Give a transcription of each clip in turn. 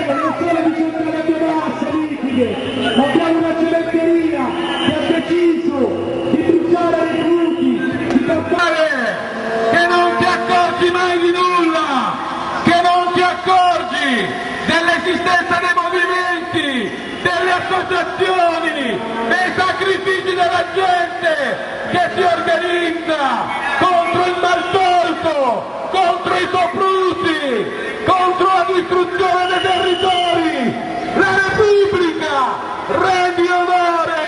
Lega non solo di centrale biomassa liquide, ma abbiamo una cementeria che ha deciso di bruciare i rifiuti, di tappare, che non ti accorgi mai di nulla, che non ti accorgi dell'esistenza dei movimenti, delle associazioni, dei sacrifici della gente che si organizza contro il maltolto, contro i soprusi, contro la distruzione dei territori. La Repubblica rendi onore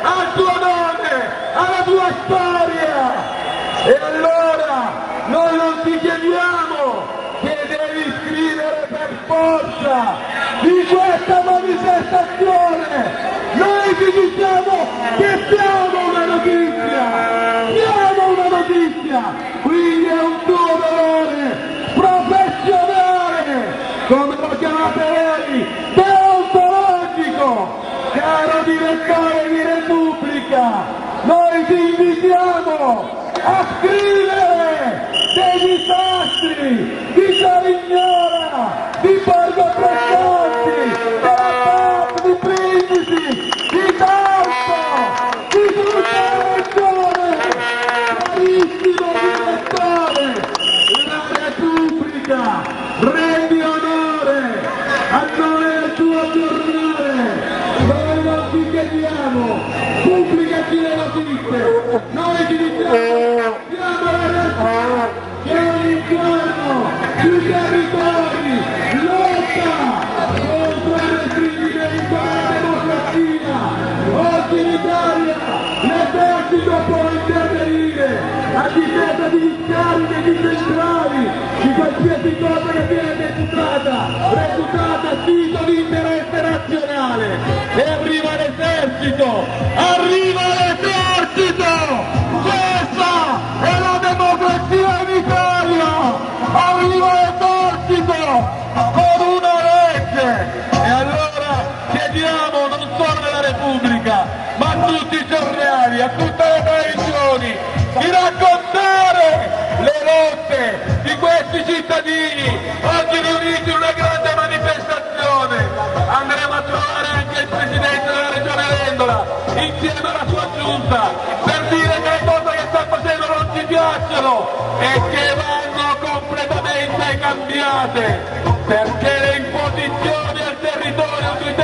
al tuo nome, alla tua storia. E allora noi non ti chiediamo che devi scrivere per forza di questa manifestazione, noi ti diciamo che siamo una notizia, quindi è un tuo dolore professionale, come lo chiamate voi, deontologico, caro direttore di Repubblica, noi ti invitiamo a scrivere dei disastri di Cerignola, di Borgo Tresmonti, della PAC di Brindisi, di Taranto, di tutta la regione. Carissimo direttore, la Repubblica rendi onore al nome del tuo giornale. Noi non ti chiediamo, pubblicaci le notizie, noi ti diciamo, siamo la realtà che ogni giorno sui territori lotta contro il restringimento della democrazia. Oggi in Italia l'esercito può intervenire a difesa di discariche, di centrali, di qualsiasi cosa che viene reputata sito di interesse nazionale. E arriva l'esercito! Arriva l'esercito! Questa è la democrazia in Italia! Arriva l'esercito con una legge! E allora chiediamo non solo alla Repubblica, ma a tutti i giornali, a tutte le televisioni, di raccontare le lotte di questi cittadini oggi riuniti in una grande manifestazione. Andremo a trovare anche il Presidente della Regione Vendola insieme alla sua giunta per dire che le cose che sta facendo non ci piacciono e che vanno completamente cambiate, perché le imposizioni al territorio sui